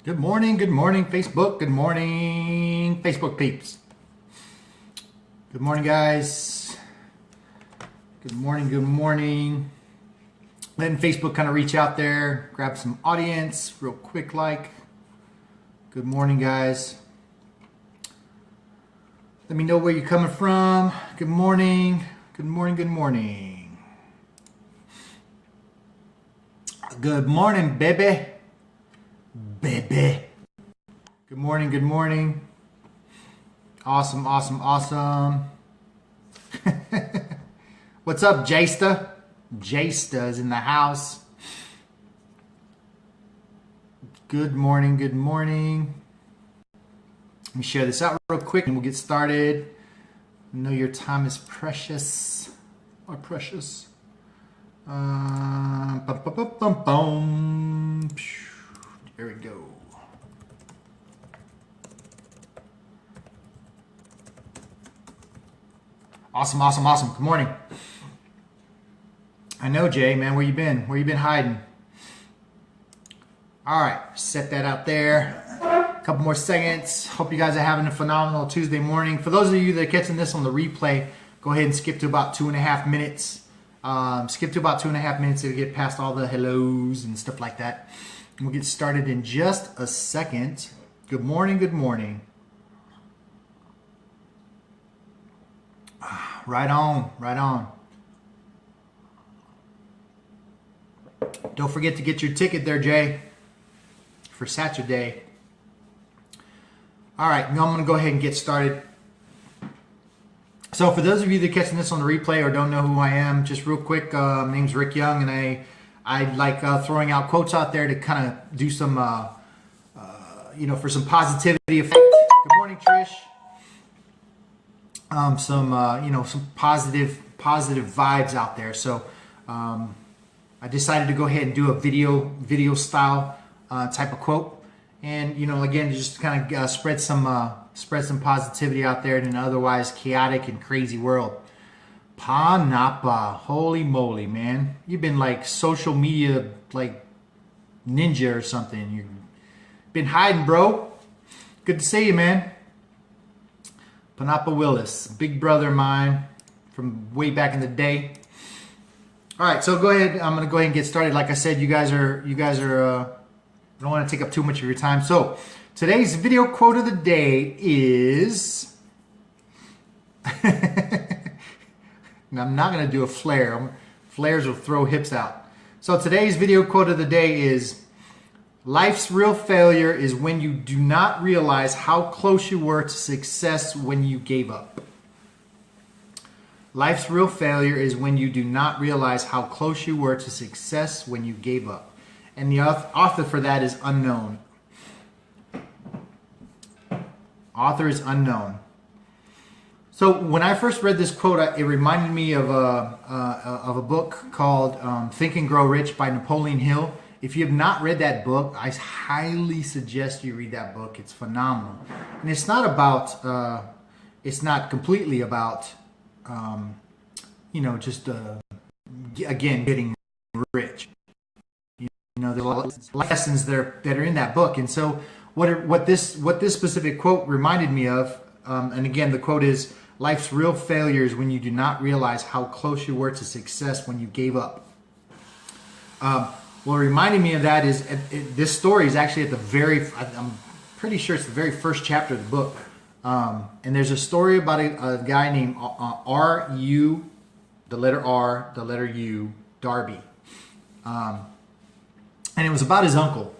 Good morning, Facebook. Good morning, Facebook peeps. Good morning, guys. Good morning, good morning. Letting Facebook kind of reach out there, grab some audience real quick like. Good morning, guys. Let me know where you're coming from. Good morning, good morning, good morning. Good morning, baby. Baby. Good morning, good morning. Awesome, awesome, awesome. What's up, Jasta? Jasta is in the house. Good morning, good morning. Let me share this out real quick and we'll get started. I know your time is precious. Or precious. Bum, bum, bum, bum, bum. There we go. Awesome, awesome, awesome. Good morning. I know, Jay, man. Where you been? Where you been hiding? All right, set that out there. A couple more seconds. Hope you guys are having a phenomenal Tuesday morning. For those of you that are catching this on the replay, go ahead and skip to about 2.5 minutes. Skip to about 2.5 minutes to get past all the hellos and stuff like that. We'll get started in just a second. Good morning, good morning. Right on, right on. Don't forget to get your ticket there, Jay, for Saturday. All right, now I'm going to go ahead and get started. So for those of you that are catching this on the replay or don't know who I am, just real quick, my name's Rick Young, and I like throwing out quotes out there to kind of do some, for some positivity effect. Good morning, Trish. Some positive vibes out there. So I decided to go ahead and do a video style type of quote, and again, just kind of spread some positivity out there in an otherwise chaotic and crazy world. Pa Napa, holy moly, man! You've been like social media like ninja or something. You've been hiding, bro. Good to see you, man. Panapa Willis, big brother of mine from way back in the day. All right, so go ahead. I'm gonna go ahead and get started. Like I said, you guys are. I don't want to take up too much of your time. So today's video quote of the day is. Now, I'm not gonna do a flare. Flares will throw hips out. So today's video quote of the day is. Life's real failure is when you do not realize how close you were to success when you gave up. Life's real failure is when you do not realize how close you were to success when you gave up. And the author for that is unknown. Author is unknown. So when I first read this quote, it reminded me of a book called Think and Grow Rich by Napoleon Hill. If you have not read that book, I highly suggest you read that book. It's phenomenal. And it's not about, it's not completely about, again, getting rich. There's a lot of lessons there that are in that book. And so what this specific quote reminded me of, and again, the quote is, life's real failure is when you do not realize how close you were to success when you gave up. What reminded me of that is this story is actually I'm pretty sure it's the very first chapter of the book. And there's a story about a guy named R.U., the letter R, the letter U, Darby. And it was about his uncle.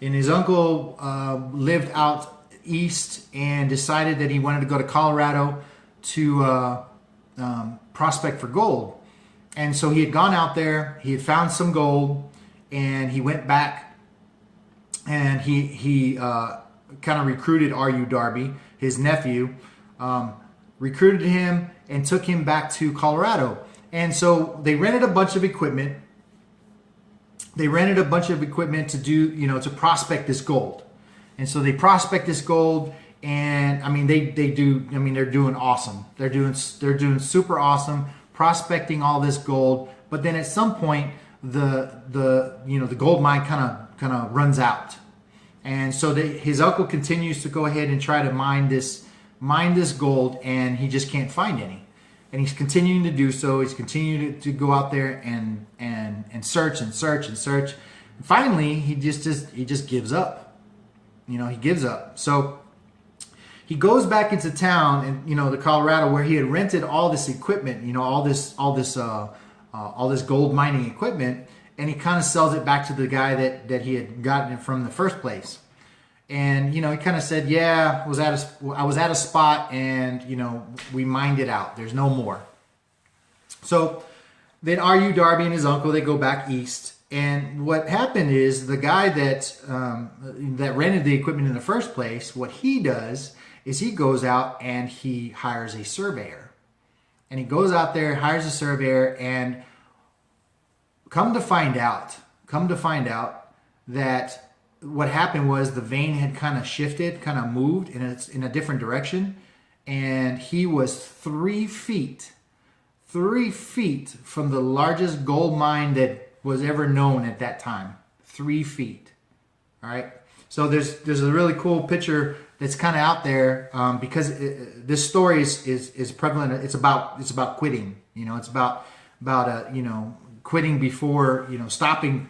And his uncle lived out east and decided that he wanted to go to Colorado to prospect for gold. And so he had gone out there, he had found some gold, and he went back and he kind of recruited R.U. Darby, his nephew, recruited him and took him back to Colorado. And so they rented a bunch of equipment. They rented a bunch of equipment to do, to prospect this gold. And so they prospect this gold, and I mean they're doing awesome. They're doing super awesome, prospecting all this gold. But then at some point the gold mine kind of runs out. And so his uncle continues to go ahead and try to mine this gold, and he just can't find any. And he's continuing to do so. He's continuing to go out there and search and search and search. And finally, he just gives up. He gives up. So he goes back into town, and the Colorado, where he had rented all this equipment, all this gold mining equipment, and he kind of sells it back to the guy that he had gotten it from in the first place. And he kind of said, yeah, I was at a spot, and we mined it out. There's no more. So then You Darby and his uncle, they go back east. And what happened is the guy that rented the equipment in the first place, what he does is he goes out and he hires a surveyor. And he goes out there, hires a surveyor, and come to find out that what happened was the vein had kind of shifted, kind of moved in a different direction, and he was 3 feet from the largest gold mine that was ever known at that time. 3 feet. All right. So there's a really cool picture that's kind of out there because this story is prevalent. It's about quitting. It's about quitting before stopping,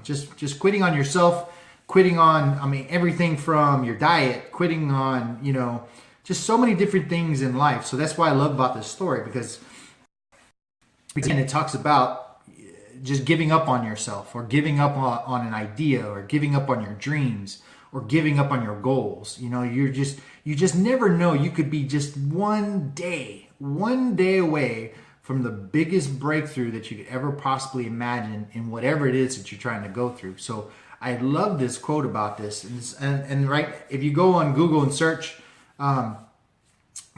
just quitting on yourself. Quitting on, everything from your diet, quitting on, just so many different things in life. So that's why I love about this story, because again, it talks about just giving up on yourself, or giving up on an idea, or giving up on your dreams, or giving up on your goals. You just never know. You could be just one day away from the biggest breakthrough that you could ever possibly imagine in whatever it is that you're trying to go through. So I love this quote about this, and right, if you go on Google and search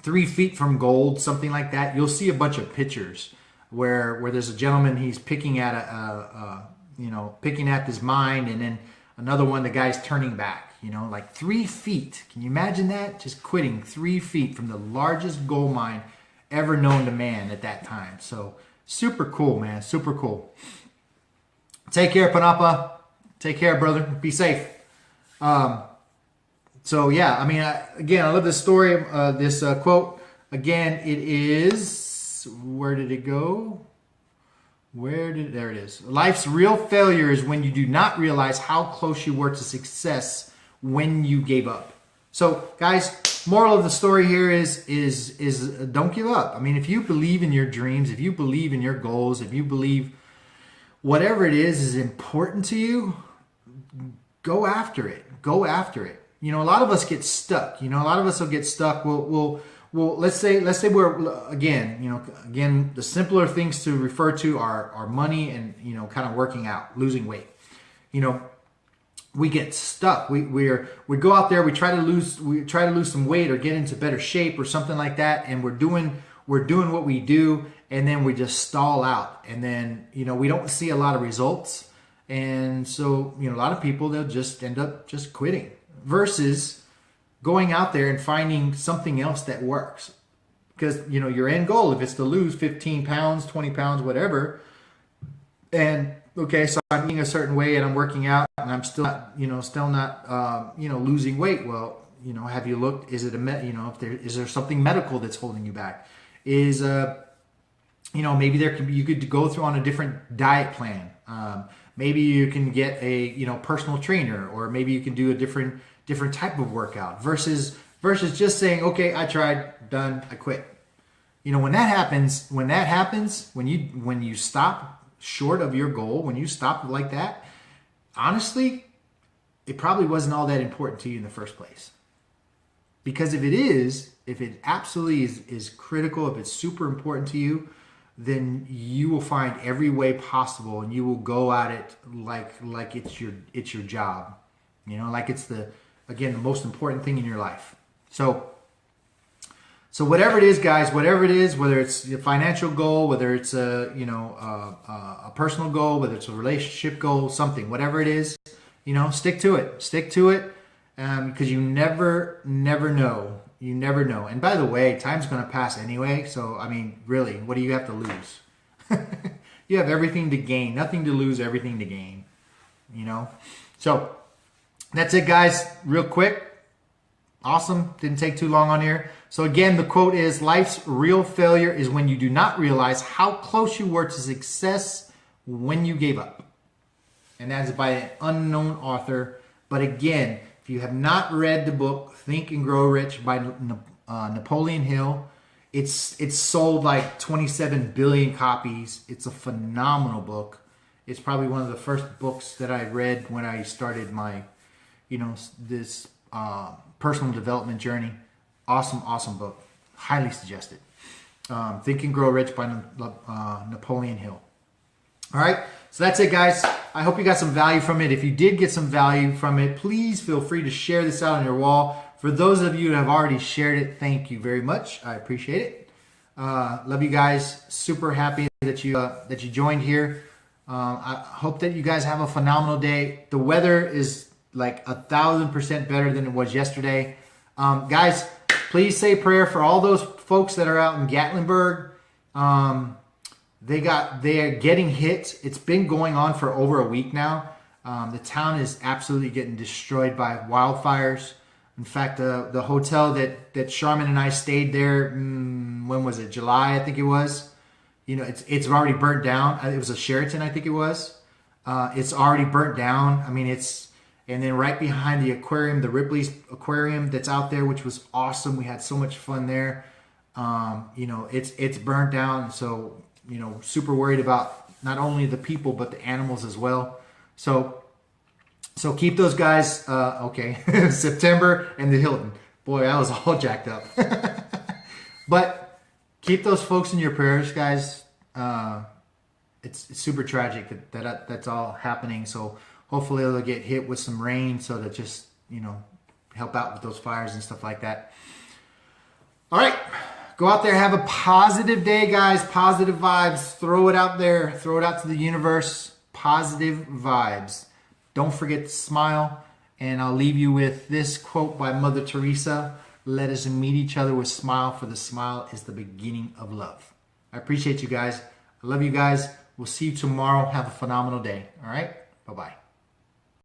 3 feet from gold, something like that, you'll see a bunch of pictures where there's a gentleman, he's picking at picking at this mine, and then another one, the guy's turning back, like 3 feet. Can you imagine that? Just quitting 3 feet from the largest gold mine ever known to man at that time. So super cool, man, super cool. Take care, Panapa. Take care, brother. Be safe. So yeah, again, I love this story, this quote. Again, it is, where did it go? There it is. Life's real failure is when you do not realize how close you were to success when you gave up. So guys, moral of the story here is don't give up. If you believe in your dreams, if you believe in your goals, if you believe whatever it is important to you, go after it. Go after it. A lot of us get stuck. A lot of us will get stuck. Well, let's say we're again, the simpler things to refer to are money and kind of working out, losing weight. We get stuck. We go out there. We try to lose some weight or get into better shape or something like that, and we're doing what we do, and then we just stall out, and then we don't see a lot of results. And so, a lot of people, they'll just end up just quitting versus going out there and finding something else that works. Because, your end goal, if it's to lose 15 pounds, 20 pounds, whatever, and okay, so I'm eating a certain way and I'm working out and I'm still not, losing weight. Well, have you looked, is it is there something medical that's holding you back? Is, maybe you could go through on a different diet plan. Maybe you can get a personal trainer, or maybe you can do a different type of workout versus just saying, okay, I tried, done, I quit. When that happens, when you stop short of your goal, when you stop like that, honestly, it probably wasn't all that important to you in the first place. Because if it absolutely is critical, if it's super important to you, then you will find every way possible, and you will go at it like it's your job, like it's the most important thing in your life. So whatever it is, guys, whether it's a financial goal, whether it's a personal goal, whether it's a relationship goal, something, whatever it is, stick to it, because you never know. You never know. And by the way, time's going to pass anyway. So, really, what do you have to lose? You have everything to gain, nothing to lose, everything to gain, So That's it, guys. Real quick. Awesome. Didn't take too long on here. So again, the quote is, life's real failure is when you do not realize how close you were to success when you gave up. And that is by an unknown author. But again, if you have not read the book Think and Grow Rich by Napoleon Hill, it's sold like 27 billion copies. It's a phenomenal book. It's probably one of the first books that I read when I started my, this personal development journey. Awesome book. Highly suggested. Think and Grow Rich by Napoleon Hill. All right, so that's it, guys. I hope you got some value from it. If you did get some value from it, please feel free to share this out on your wall. For those of you that have already shared it, thank you very much. I appreciate it. Love you guys. Super happy that you joined here. I hope that you guys have a phenomenal day. The weather is like 1,000% better than it was yesterday. Guys, please say a prayer for all those folks that are out in Gatlinburg. They are getting hit. It's been going on for over a week now. The town is absolutely getting destroyed by wildfires. In fact, the hotel that Charmin and I stayed there, when was it? July, I think it was. It's already burnt down. It was a Sheraton, I think it was. It's already burnt down. And then right behind the aquarium, the Ripley's aquarium that's out there, which was awesome. We had so much fun there. It's burnt down. So, super worried about not only the people, but the animals as well. So keep those guys, okay. September and the Hilton. Boy, I was all jacked up. But keep those folks in your prayers, guys. It's super tragic that's all happening. So hopefully they'll get hit with some rain so that just, help out with those fires and stuff like that. All right. Go out there, have a positive day, guys. Positive vibes. Throw it out there. Throw it out to the universe. Positive vibes. Don't forget to smile. And I'll leave you with this quote by Mother Teresa. Let us meet each other with smile, for the smile is the beginning of love. I appreciate you guys. I love you guys. We'll see you tomorrow. Have a phenomenal day. All right? Bye-bye.